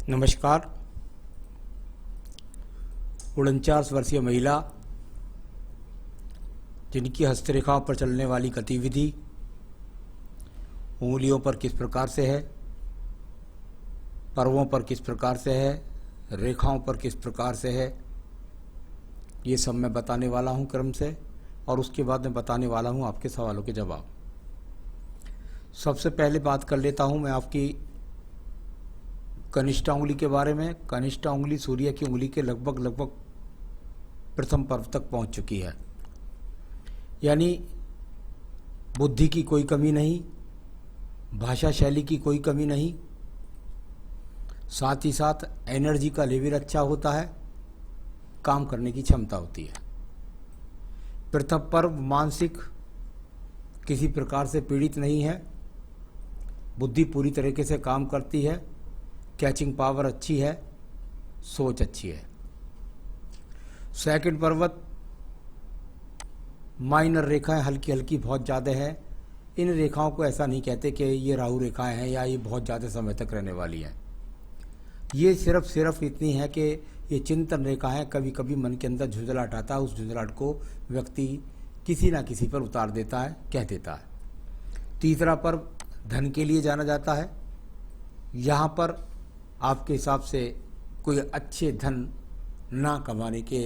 नमस्कार। 49 वर्षीय महिला जिनकी हस्तरेखाओं पर चलने वाली गतिविधि उंगलियों पर किस प्रकार से है, पर्वों पर किस प्रकार से है, रेखाओं पर किस प्रकार से है, ये सब मैं बताने वाला हूँ क्रम से। और उसके बाद मैं बताने वाला हूँ आपके सवालों के जवाब। सबसे पहले बात कर लेता हूँ मैं आपकी कनिष्ठा उंगली के बारे में। कनिष्ठा उंगली सूर्य की उंगली के लगभग प्रथम पर्व तक पहुंच चुकी है, यानी बुद्धि की कोई कमी नहीं, भाषा शैली की कोई कमी नहीं, साथ ही साथ एनर्जी का लेवल अच्छा होता है, काम करने की क्षमता होती है। प्रथम पर्व मानसिक किसी प्रकार से पीड़ित नहीं है, बुद्धि पूरी तरीके से काम करती है, कैचिंग पावर अच्छी है, सोच अच्छी है। सेकंड पर्वत माइनर रेखाएं हल्की हल्की बहुत ज़्यादा है। इन रेखाओं को ऐसा नहीं कहते कि ये राहु रेखाएं हैं या ये बहुत ज़्यादा समय तक रहने वाली हैं। ये सिर्फ इतनी है कि ये चिंतन रेखाएं कभी कभी मन के अंदर झुंझलाहट आता है, उस झुंझलाहट को व्यक्ति किसी ना किसी पर उतार देता है, कह देता है। तीसरा पर्व धन के लिए जाना जाता है। यहाँ पर आपके हिसाब से कोई अच्छे धन ना कमाने के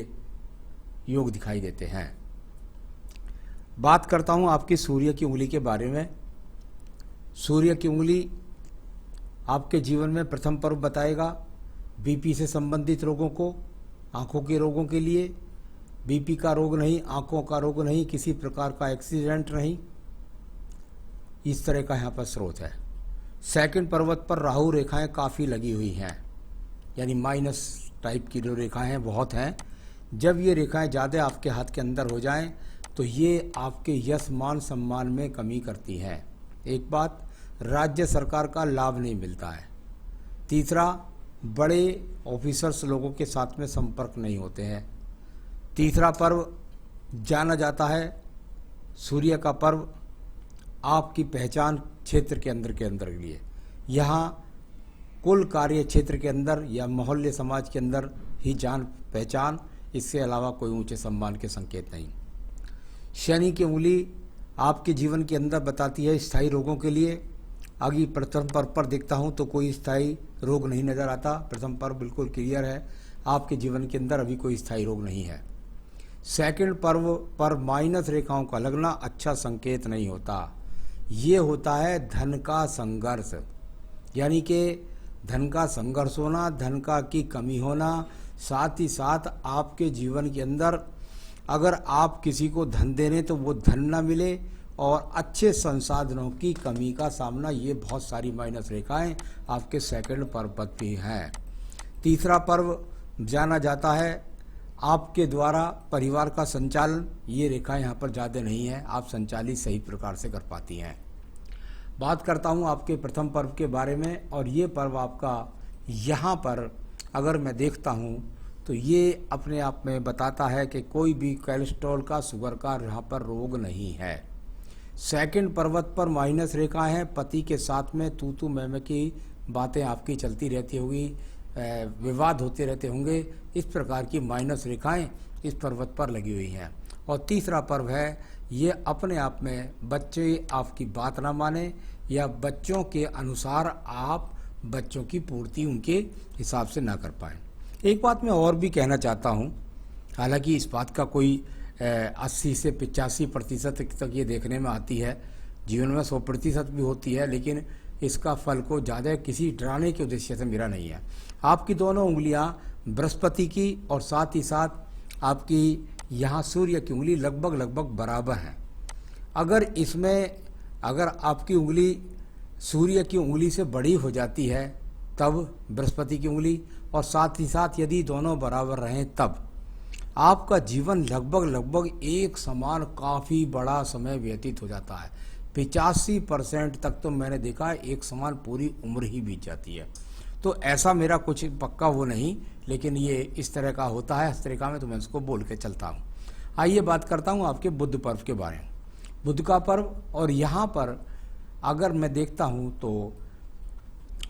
योग दिखाई देते हैं। बात करता हूँ आपकी सूर्य की उंगली के बारे में। सूर्य की उंगली आपके जीवन में प्रथम पर्व बताएगा बीपी से संबंधित रोगों को, आंखों के रोगों के लिए। बीपी का रोग नहीं, आंखों का रोग नहीं, किसी प्रकार का एक्सीडेंट नहीं, इस तरह का यहाँ पर स्रोत है। सेकंड पर्वत पर राहु रेखाएं काफ़ी लगी हुई हैं, यानी माइनस टाइप की जो रेखाएं हैं बहुत हैं। जब ये रेखाएं ज़्यादा आपके हाथ के अंदर हो जाएं तो ये आपके यश मान सम्मान में कमी करती हैं। एक बात, राज्य सरकार का लाभ नहीं मिलता है। तीसरा, बड़े ऑफिसर्स लोगों के साथ में संपर्क नहीं होते हैं। तीसरा पर्व जाना जाता है सूर्य का पर्व आपकी पहचान क्षेत्र के अंदर के लिए। यहाँ कुल कार्य क्षेत्र के अंदर या मोहल्ले समाज के अंदर ही जान पहचान, इसके अलावा कोई ऊंचे सम्मान के संकेत नहीं। शनि की उंगली आपके जीवन के अंदर बताती है स्थायी रोगों के लिए। आगे प्रथम पर्व पर देखता हूं तो कोई स्थायी रोग नहीं नजर आता। प्रथम पर्व बिल्कुल क्लियर है, आपके जीवन के अंदर अभी कोई स्थायी रोग नहीं है। सेकंड पर्व पर माइनस रेखाओं का लगना अच्छा संकेत नहीं होता। ये होता है धन का संघर्ष, यानी कि धन का संघर्ष होना, धन का की कमी होना। साथ ही साथ आपके जीवन के अंदर अगर आप किसी को धन दे रहे तो वो धन ना मिले और अच्छे संसाधनों की कमी का सामना, ये बहुत सारी माइनस रेखाएं आपके सेकंड पर्व पर भी हैं। तीसरा पर्व जाना जाता है आपके द्वारा परिवार का संचालन। ये रेखाएं यहाँ पर ज़्यादा नहीं है, आप संचालित सही प्रकार से कर पाती हैं। बात करता हूँ आपके प्रथम पर्व के बारे में, और ये पर्व आपका यहाँ पर अगर मैं देखता हूँ तो ये अपने आप में बताता है कि कोई भी कोलेस्ट्रॉल का, शुगर का यहाँ पर रोग नहीं है। सेकंड पर्वत पर माइनस रेखाएं हैं, पति के साथ में तू मैं की बातें आपकी चलती रहती होगी, विवाद होते रहते होंगे, इस प्रकार की माइनस रेखाएं इस पर्वत पर लगी हुई हैं। और तीसरा पर्व है, ये अपने आप में बच्चे आपकी बात ना माने या बच्चों के अनुसार आप बच्चों की पूर्ति उनके हिसाब से ना कर पाएँ। एक बात मैं और भी कहना चाहता हूँ, हालांकि इस बात का कोई 80 से 85% तक ये देखने में आती है, जीवन में 100% भी होती है, लेकिन इसका फल को ज़्यादा किसी डराने के उद्देश्य से मेरा नहीं है। आपकी दोनों उंगलियां बृहस्पति की और साथ ही साथ आपकी यहाँ सूर्य की उंगली लगभग बराबर हैं। अगर आपकी उंगली सूर्य की उंगली से बड़ी हो जाती है तब बृहस्पति की उंगली, और साथ ही साथ यदि दोनों बराबर रहें तब आपका जीवन लगभग एक समान काफ़ी बड़ा समय व्यतीत हो जाता है। 85% तक तो मैंने देखा है एक समान पूरी उम्र ही बीत जाती है। तो ऐसा मेरा कुछ पक्का वो नहीं, लेकिन ये इस तरह का होता है हस्तरेखा में, तो मैं इसको बोल के चलता हूँ। आइए बात करता हूँ आपके बुध पर्व के बारे में। बुध का पर्व, और यहाँ पर अगर मैं देखता हूँ तो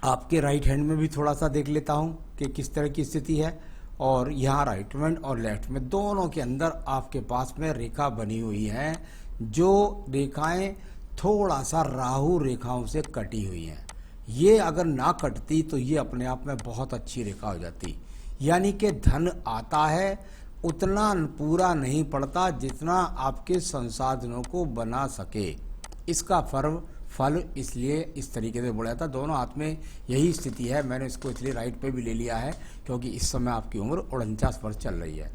आपके राइट हैंड में भी थोड़ा सा देख लेता हूँ कि किस तरह की स्थिति है। और यहाँ राइट हैंड और लेफ्ट में दोनों के अंदर आपके पास में रेखा बनी हुई है, जो रेखाएं थोड़ा सा राहु रेखाओं से कटी हुई हैं। ये अगर ना कटती तो ये अपने आप में बहुत अच्छी रेखा हो जाती, यानी कि धन आता है, उतना पूरा नहीं पड़ता जितना आपके संसाधनों को बना सके। इसका फल इसलिए इस तरीके से बोला जाता। दोनों हाथ में यही स्थिति है। मैंने इसको इसलिए राइट पे भी ले लिया है क्योंकि इस समय आपकी उम्र 49 वर्ष चल रही है।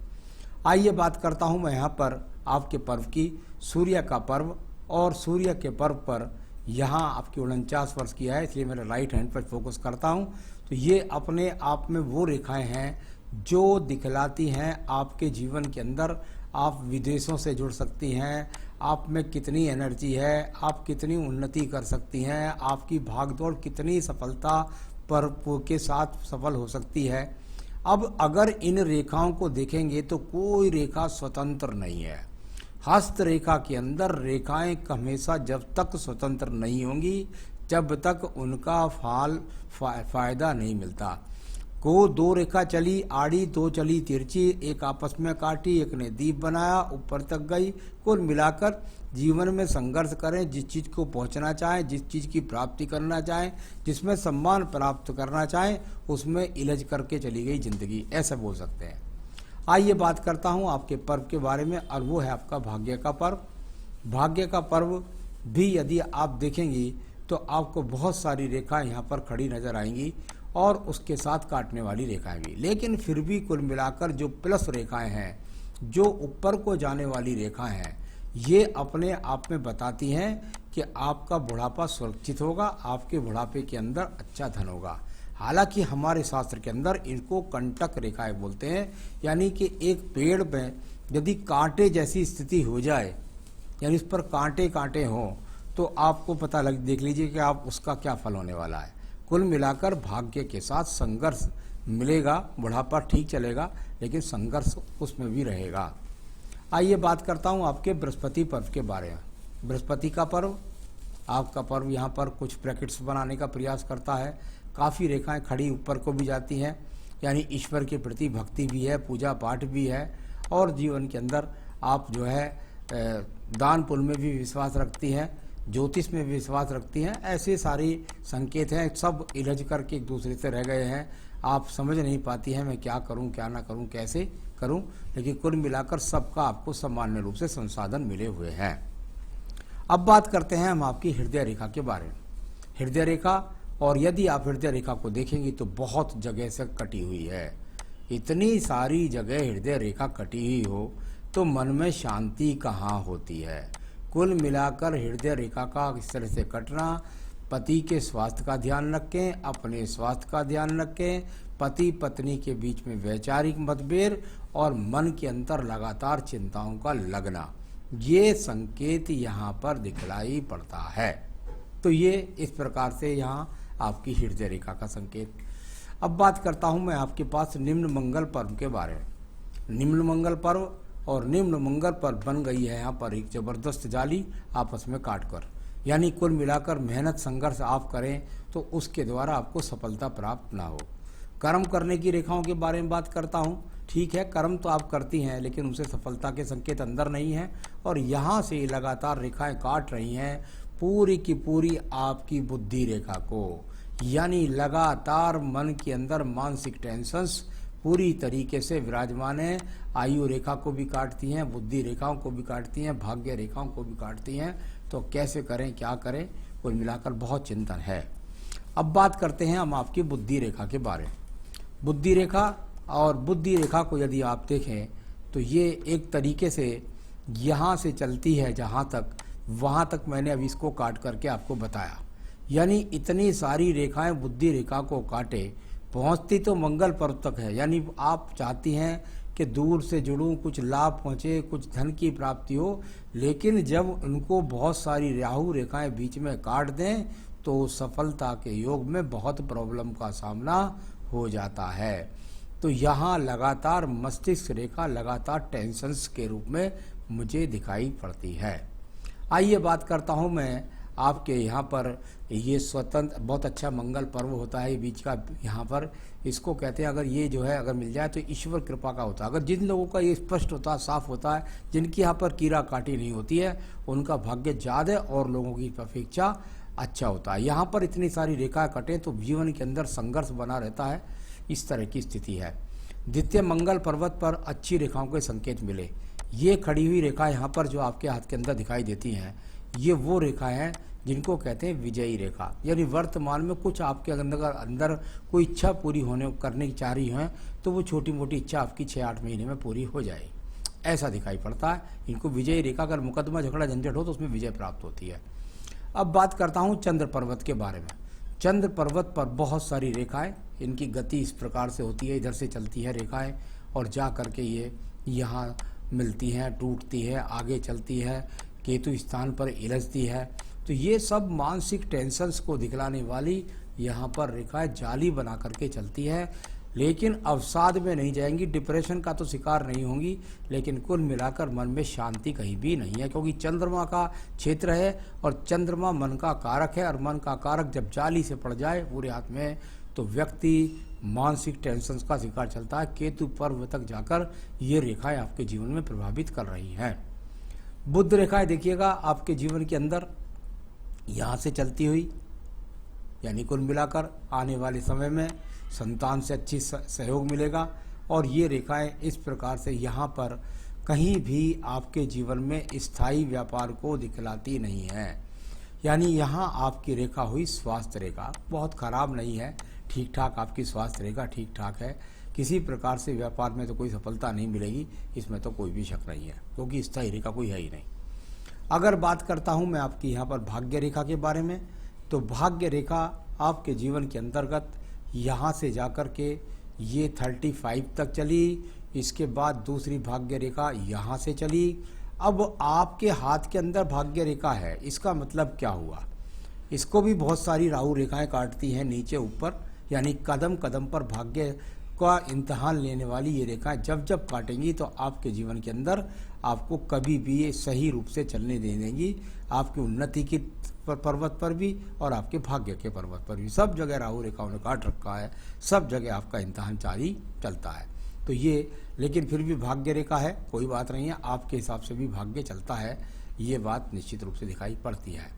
आइए बात करता हूँ मैं यहाँ पर आपके पर्व की, सूर्य का पर्व। और सूर्य के पर्व पर यहाँ आपकी 49 वर्ष की है, इसलिए मेरे राइट हैंड पर फोकस करता हूँ। तो ये अपने आप में वो रेखाएं हैं जो दिखलाती हैं आपके जीवन के अंदर आप विदेशों से जुड़ सकती हैं, आप में कितनी एनर्जी है, आप कितनी उन्नति कर सकती हैं, आपकी भागदौड़ कितनी सफलता पर के साथ सफल हो सकती है। अब अगर इन रेखाओं को देखेंगे तो कोई रेखा स्वतंत्र नहीं है। हस्त रेखा के अंदर रेखाएं हमेशा जब तक स्वतंत्र नहीं होंगी जब तक उनका फायदा नहीं मिलता। को दो रेखा चली आड़ी, दो चली तिरछी, एक आपस में काटी, एक ने दीप बनाया, ऊपर तक गई। कुल मिलाकर जीवन में संघर्ष करें, जिस चीज़ को पहुंचना चाहें, जिस चीज़ की प्राप्ति करना चाहें, जिसमें सम्मान प्राप्त करना चाहें, उसमें इलझ करके चली गई जिंदगी, ऐसा बोल सकते हैं। आइए बात करता हूं आपके पर्व के बारे में, और वो है आपका भाग्य का पर्व। भाग्य का पर्व भी यदि आप देखेंगी तो आपको बहुत सारी रेखाएं यहाँ पर खड़ी नजर आएंगी और उसके साथ काटने वाली रेखाएं भी। लेकिन फिर भी कुल मिलाकर जो प्लस रेखाएं हैं, जो ऊपर को जाने वाली रेखाएं हैं, ये अपने आप में बताती हैं कि आपका बुढ़ापा सुरक्षित होगा, आपके बुढ़ापे के अंदर अच्छा धन होगा। हालांकि हमारे शास्त्र के अंदर इनको कंटक रेखाएं बोलते हैं, यानी कि एक पेड़ में यदि कांटे जैसी स्थिति हो जाए, यानी उस पर कांटे कांटे हों, तो आपको पता देख लीजिए कि आप उसका क्या फल होने वाला है। कुल मिलाकर भाग्य के साथ संघर्ष मिलेगा, बुढ़ापा ठीक चलेगा लेकिन संघर्ष उसमें भी रहेगा। आइए बात करता हूं आपके बृहस्पति पर्व के बारे में। बृहस्पति का पर्व, आपका पर्व यहाँ पर कुछ ब्रैकेट्स बनाने का प्रयास करता है। काफ़ी रेखाएं खड़ी ऊपर को भी जाती हैं, यानी ईश्वर के प्रति भक्ति भी है, पूजा पाठ भी है, और जीवन के अंदर आप जो है दान पुण्य में भी विश्वास रखती हैं, ज्योतिष में भी विश्वास रखती हैं। ऐसे सारे संकेत हैं, सब इलझ करके एक दूसरे से रह गए हैं। आप समझ नहीं पाती हैं मैं क्या करूं, क्या ना करूं, कैसे करूं, लेकिन कुल मिलाकर सबका आपको सामान्य रूप से संसाधन मिले हुए हैं। अब बात करते हैं हम आपकी हृदय रेखा के बारे में। हृदय रेखा, और यदि आप हृदय रेखा को देखेंगी तो बहुत जगह से कटी हुई है। इतनी सारी जगह हृदय रेखा कटी हुई हो तो मन में शांति कहाँ होती है। कुल मिलाकर हृदय रेखा का इस तरह से कटना, पति के स्वास्थ्य का ध्यान रखें, अपने स्वास्थ्य का ध्यान रखें, पति पत्नी के बीच में वैचारिक मतभेद और मन के अंदर लगातार चिंताओं का लगना, ये संकेत यहाँ पर दिखलाई पड़ता है। तो ये इस प्रकार से यहाँ आपकी हृदय रेखा का संकेत। अब बात करता हूँ मैं आपके पास निम्न मंगल पर्व के बारे में। निम्न मंगल पर्व और निम्न मंगल पर बन गई है यहाँ पर एक जबरदस्त जाली आपस में काटकर, यानी कुल मिलाकर मेहनत संघर्ष आप करें तो उसके द्वारा आपको सफलता प्राप्त ना हो। कर्म करने की रेखाओं के बारे में बात करता हूँ। ठीक है, कर्म तो आप करती हैं लेकिन उनसे सफलता के संकेत अंदर नहीं हैं, और यहाँ से लगातार रेखाएं काट रही हैं पूरी की पूरी आपकी बुद्धि रेखा को, यानी लगातार मन के अंदर मानसिक टेंशन्स पूरी तरीके से विराजमान है। आयु रेखा को भी काटती हैं, बुद्धि रेखाओं को भी काटती हैं, भाग्य रेखाओं को भी काटती हैं। तो कैसे करें, क्या करें, कुल मिलाकर बहुत चिंतन है। अब बात करते हैं हम आपकी बुद्धि रेखा के बारे में। बुद्धि रेखा, और बुद्धि रेखा को यदि आप देखें तो ये एक तरीके से यहाँ से चलती है जहाँ तक, वहाँ तक मैंने अभी इसको काट करके आपको बताया। यानी इतनी सारी रेखाएं बुद्धि रेखा को काटे, पहुँचती तो मंगल पर्व तक है। यानी आप चाहती हैं कि दूर से जुड़ूं, कुछ लाभ पहुँचे, कुछ धन की प्राप्ति हो, लेकिन जब उनको बहुत सारी राहु रेखाएं बीच में काट दें तो सफलता के योग में बहुत प्रॉब्लम का सामना हो जाता है। तो यहाँ लगातार मस्तिष्क रेखा लगातार टेंशन्स के रूप में मुझे दिखाई पड़ती है। आइए बात करता हूँ मैं आपके यहाँ पर ये स्वतंत्र बहुत अच्छा मंगल पर्व होता है बीच का यहाँ पर, इसको कहते हैं अगर ये जो है अगर मिल जाए तो ईश्वर कृपा का होता है। अगर जिन लोगों का ये स्पष्ट होता है, साफ होता है, जिनकी यहाँ पर कीड़ा काटी नहीं होती है, उनका भाग्य ज़्यादा और लोगों की अपेक्षा अच्छा होता है। यहाँ पर इतनी सारी रेखाएं कटें तो जीवन के अंदर संघर्ष बना रहता है, इस तरह की स्थिति है। द्वितीय मंगल पर्वत पर अच्छी रेखाओं के संकेत मिले। ये खड़ी हुई रेखा यहाँ पर जो आपके हाथ के अंदर दिखाई देती हैं, ये वो रेखाएं हैं जिनको कहते हैं विजयी रेखा। यानी वर्तमान में कुछ आपके अंदर कोई इच्छा पूरी करने की चाह रही हैं तो वो छोटी मोटी इच्छा आपकी 6-8 महीने में पूरी हो जाए, ऐसा दिखाई पड़ता है। इनको विजयी रेखा, अगर मुकदमा झगड़ा झंझट हो तो उसमें विजय प्राप्त होती है। अब बात करता हूँ चंद्र पर्वत के बारे में। चंद्र पर्वत पर बहुत सारी रेखाएं, इनकी गति इस प्रकार से होती है, इधर से चलती है रेखाएं और जा करके ये यहाँ मिलती हैं, टूटती है, आगे चलती है, केतु स्थान पर इलझती है। तो ये सब मानसिक टेंशन्स को दिखलाने वाली यहाँ पर रेखाएं जाली बना करके चलती है, लेकिन अवसाद में नहीं जाएंगी, डिप्रेशन का तो शिकार नहीं होंगी, लेकिन कुल मिलाकर मन में शांति कहीं भी नहीं है, क्योंकि चंद्रमा का क्षेत्र है और चंद्रमा मन का कारक है। और मन का कारक जब जाली से पड़ जाए पूरे हाथ में तो व्यक्ति मानसिक टेंशन का शिकार चलता है। केतु पर्व तक जाकर ये रेखाएं आपके जीवन में प्रभावित कर रही हैं। बुध रेखाएं देखिएगा आपके जीवन के अंदर यहाँ से चलती हुई, यानी कुल मिलाकर आने वाले समय में संतान से अच्छी सहयोग मिलेगा। और ये रेखाएं इस प्रकार से यहाँ पर कहीं भी आपके जीवन में स्थायी व्यापार को दिखलाती नहीं है। यानी यहाँ आपकी रेखा हुई स्वास्थ्य रेखा, बहुत खराब नहीं है, ठीक ठाक आपकी स्वास्थ्य रेखा ठीक ठाक है। किसी प्रकार से व्यापार में तो कोई सफलता नहीं मिलेगी, इसमें तो कोई भी शक नहीं है, क्योंकि स्थायी रेखा कोई है ही नहीं। अगर बात करता हूँ मैं आपकी यहाँ पर भाग्य रेखा के बारे में, तो भाग्य रेखा आपके जीवन के अंतर्गत यहाँ से जाकर के ये 35 तक चली, इसके बाद दूसरी भाग्य रेखा यहाँ से चली। अब आपके हाथ के अंदर भाग्य रेखा है, इसका मतलब क्या हुआ? इसको भी बहुत सारी राहु रेखाएं काटती हैं नीचे ऊपर, यानी कदम कदम पर भाग्य का इम्तहान लेने वाली ये रेखाएं जब जब काटेंगी तो आपके जीवन के अंदर आपको कभी भी ये सही रूप से चलने दे देंगी। आपकी उन्नति की पर्वत पर भी और आपके भाग्य के पर्वत पर भी, सब जगह राहु रेखाओं ने काट रखा है, सब जगह आपका इम्तहान जारी चलता है। तो ये, लेकिन फिर भी भाग्य रेखा है, कोई बात नहीं है, आपके हिसाब से भी भाग्य चलता है, ये बात निश्चित रूप से दिखाई पड़ती है।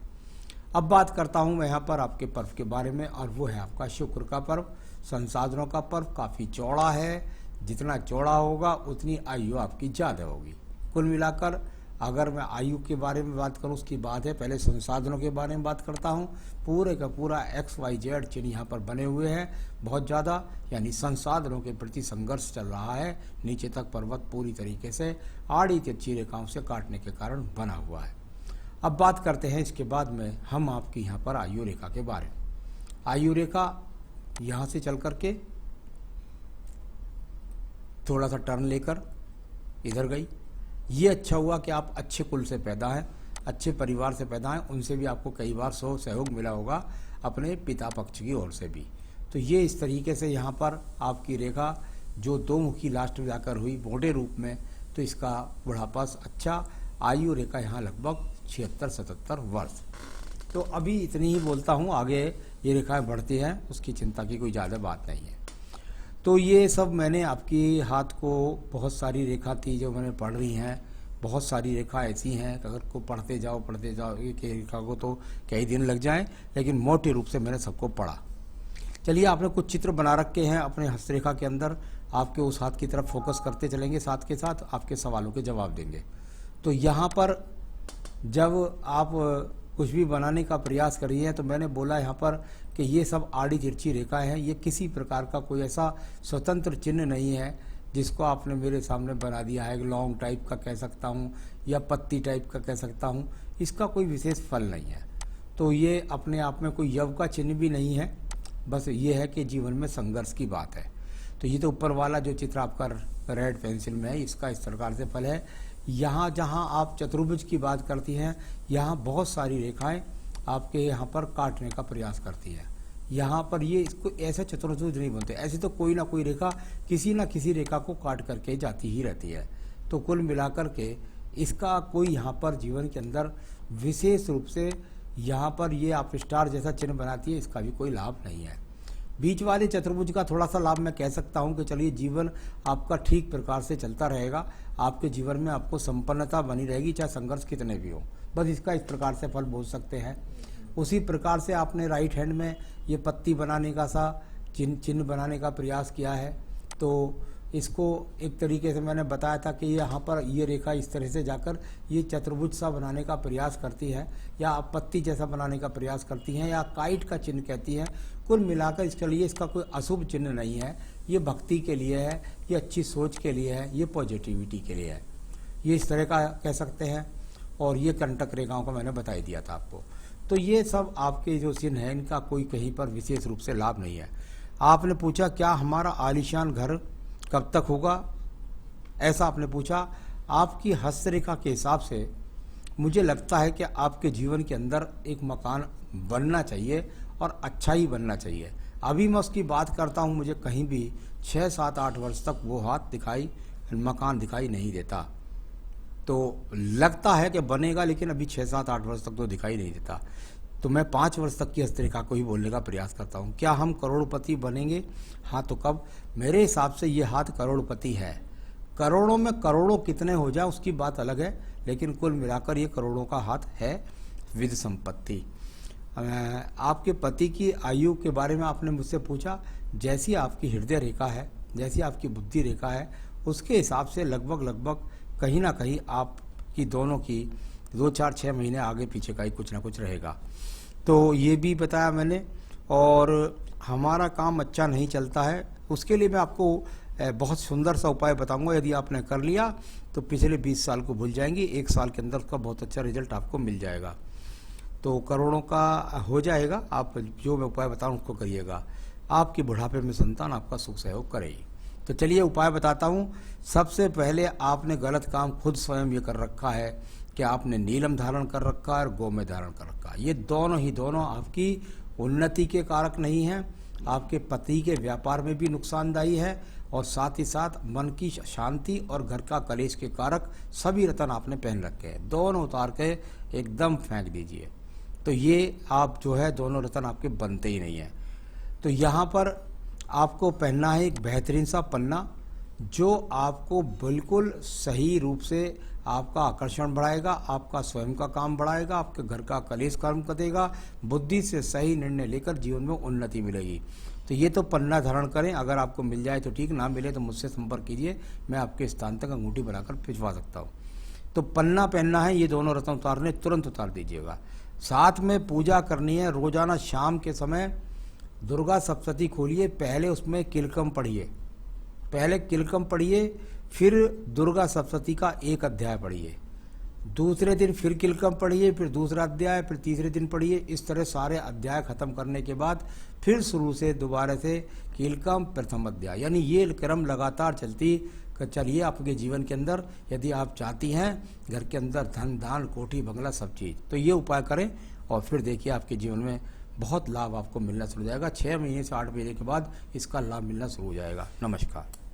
अब बात करता हूँ मैं यहाँ पर आपके पर्व के बारे में, और वो है आपका शुक्र का पर्व, संसाधनों का पर्व। काफ़ी चौड़ा है, जितना चौड़ा होगा उतनी आयु आपकी ज़्यादा होगी। कुल मिलाकर अगर मैं आयु के बारे में बात करूँ उसकी बात है, पहले संसाधनों के बारे में बात करता हूँ। पूरे का पूरा XYZ चिन्ह यहाँ पर बने हुए हैं बहुत ज़्यादा, यानी संसाधनों के प्रति संघर्ष चल रहा है। नीचे तक पर्वत पूरी तरीके से आड़ी तिरछी रेखाओं से काटने के कारण बना हुआ है। अब बात करते हैं इसके बाद में हम आपकी यहाँ पर आयु रेखा के बारे में। आयु रेखा यहाँ से चल करके थोड़ा सा टर्न लेकर इधर गई। ये अच्छा हुआ कि आप अच्छे कुल से पैदा हैं, अच्छे परिवार से पैदा हैं, उनसे भी आपको कई बार सहयोग मिला होगा, अपने पिता पक्ष की ओर से भी। तो ये इस तरीके से यहाँ पर आपकी रेखा जो दो मुखी लास्ट में जाकर हुई मोटे रूप में, तो इसका बुढ़ापा अच्छा। आयु रेखा यहाँ लगभग 76-77 वर्ष। तो अभी इतनी ही बोलता हूँ, आगे ये रेखाएं बढ़ती हैं, उसकी चिंता की कोई ज़्यादा बात नहीं है। तो ये सब मैंने आपकी हाथ को, बहुत सारी रेखा थी जो मैंने पढ़ रही हैं, बहुत सारी रेखा ऐसी हैं कि अगर को पढ़ते जाओ एक रेखा को तो कई दिन लग जाएं, लेकिन मोटे रूप से मैंने सबको पढ़ा। चलिए, आपने कुछ चित्र बना रखे हैं अपने हस्तरेखा के अंदर, आपके उस हाथ की तरफ फोकस करते चलेंगे, साथ के साथ आपके सवालों के जवाब देंगे। तो यहाँ पर जब आप कुछ भी बनाने का प्रयास करिए, तो मैंने बोला यहाँ पर कि ये सब आड़ी तिरछी रेखाएं हैं, ये किसी प्रकार का कोई ऐसा स्वतंत्र चिन्ह नहीं है जिसको आपने मेरे सामने बना दिया है। लॉन्ग टाइप का कह सकता हूँ या पत्ती टाइप का कह सकता हूँ, इसका कोई विशेष फल नहीं है। तो ये अपने आप में कोई यव का चिन्ह भी नहीं है, बस ये है कि जीवन में संघर्ष की बात है। तो ये तो ऊपर वाला जो चित्र आपका रेड पेंसिल में है, इसका इस प्रकार से फल है। यहाँ जहाँ आप चतुर्भुज की बात करती हैं, यहाँ बहुत सारी रेखाएं आपके यहाँ पर काटने का प्रयास करती है। यहाँ पर ये इसको ऐसे चतुर्भुज नहीं बनते, ऐसे तो कोई ना कोई रेखा किसी ना किसी रेखा को काट करके जाती ही रहती है। तो कुल मिलाकर के इसका कोई यहाँ पर जीवन के अंदर विशेष रूप से यहाँ पर ये आप स्टार जैसा चिन्ह बनाती है, इसका भी कोई लाभ नहीं है। बीच वाले चतुर्भुज का थोड़ा सा लाभ मैं कह सकता हूँ कि चलिए जीवन आपका ठीक प्रकार से चलता रहेगा, आपके जीवन में आपको संपन्नता बनी रहेगी, चाहे संघर्ष कितने भी हो, बस इसका इस प्रकार से फल बोल सकते हैं। उसी प्रकार से आपने राइट हैंड में ये पत्ती बनाने का सा चिन्ह बनाने का प्रयास किया है, तो इसको एक तरीके से मैंने बताया था कि यहाँ पर ये रेखा इस तरह से जाकर ये चतुर्भुज सा बनाने का प्रयास करती है, या आप पत्ती जैसा बनाने का प्रयास करती हैं, या काइट का चिन्ह कहती हैं। कुल मिलाकर इसके लिए इसका कोई अशुभ चिन्ह नहीं है, ये भक्ति के लिए है, ये अच्छी सोच के लिए है, ये पॉजिटिविटी के लिए है, ये इस तरह का कह सकते हैं। और ये कंटक रेखाओं का मैंने बता ही दिया था आपको। तो ये सब आपके जो चिन्ह हैं इनका कोई कहीं पर विशेष रूप से लाभ नहीं है। आपने पूछा क्या हमारा आलीशान घर कब तक होगा, ऐसा आपने पूछा। आपकी हस्तरेखा के हिसाब से मुझे लगता है कि आपके जीवन के अंदर एक मकान बनना चाहिए और अच्छा ही बनना चाहिए। अभी मैं उसकी बात करता हूँ, मुझे कहीं भी 6, 7, 8 वर्ष तक वो मकान दिखाई नहीं देता। तो लगता है कि बनेगा, लेकिन अभी 6, 7, 8 वर्ष तक तो दिखाई नहीं देता। तो मैं 5 वर्ष तक की हस्तरेखा को ही बोलने का प्रयास करता हूँ। क्या हम करोड़पति बनेंगे? हाँ, तो कब? मेरे हिसाब से ये हाथ करोड़पति है। करोड़ों में करोड़ों कितने हो जाए उसकी बात अलग है, लेकिन कुल मिलाकर ये करोड़ों का हाथ है। विद संपत्ति। आपके पति की आयु के बारे में आपने मुझसे पूछा। जैसी आपकी हृदय रेखा है, जैसी आपकी बुद्धि रेखा है, उसके हिसाब से लगभग कहीं ना कहीं आपकी दोनों की 2, 4, 6 महीने आगे पीछे का ही कुछ ना कुछ रहेगा। तो ये भी बताया मैंने। और हमारा काम अच्छा नहीं चलता है, उसके लिए मैं आपको बहुत सुंदर सा उपाय बताऊंगा। यदि आपने कर लिया तो पिछले 20 साल को भूल जाएंगे, 1 साल के अंदर उसका बहुत अच्छा रिजल्ट आपको मिल जाएगा। तो करोड़ों का हो जाएगा। आप जो मैं उपाय बताऊँ उसको करिएगा, आपके बुढ़ापे में संतान आपका सुख सहयोग करेगी। तो चलिए उपाय बताता हूँ। सबसे पहले आपने गलत काम खुद स्वयं ये कर रखा है कि आपने नीलम धारण कर रखा है और गोमेद धारण कर रखा है। ये दोनों आपकी उन्नति के कारक नहीं हैं, आपके पति के व्यापार में भी नुकसानदायी है, और साथ ही साथ मन की शांति और घर का कलेश के कारक सभी रतन आपने पहन रखे हैं। दोनों उतार के एकदम फेंक दीजिए। तो ये आप जो है दोनों रतन आपके बनते ही नहीं हैं। तो यहाँ पर आपको पहनना है एक बेहतरीन सा पन्ना, जो आपको बिल्कुल सही रूप से आपका आकर्षण बढ़ाएगा, आपका स्वयं का काम बढ़ाएगा, आपके घर का कलेश कर्म करेगा, बुद्धि से सही निर्णय लेकर जीवन में उन्नति मिलेगी। तो ये तो पन्ना धारण करें, अगर आपको मिल जाए तो ठीक, ना मिले तो मुझसे संपर्क कीजिए, मैं आपके स्थान तक अंगूठी बनाकर भिजवा सकता हूँ। तो पन्ना पहनना है, ये दोनों रत्न उतारने, तुरंत उतार दीजिएगा। साथ में पूजा करनी है, रोजाना शाम के समय दुर्गा सप्तशती खोलिए, पहले उसमें किलकम पढ़िए, फिर दुर्गा सप्तशती का 1 अध्याय पढ़िए, दूसरे दिन फिर किलकम पढ़िए, फिर दूसरा अध्याय, फिर तीसरे दिन पढ़िए। इस तरह सारे अध्याय खत्म करने के बाद फिर शुरू से दोबारा से किलकम प्रथम अध्याय, यानी ये क्रम लगातार चलिए आपके जीवन के अंदर। यदि आप चाहती हैं घर के अंदर धन दान कोठी बंगला सब चीज़, तो ये उपाय करें और फिर देखिए आपके जीवन में बहुत लाभ आपको मिलना शुरू हो जाएगा। 6 महीने से 8 महीने के बाद इसका लाभ मिलना शुरू हो जाएगा। नमस्कार।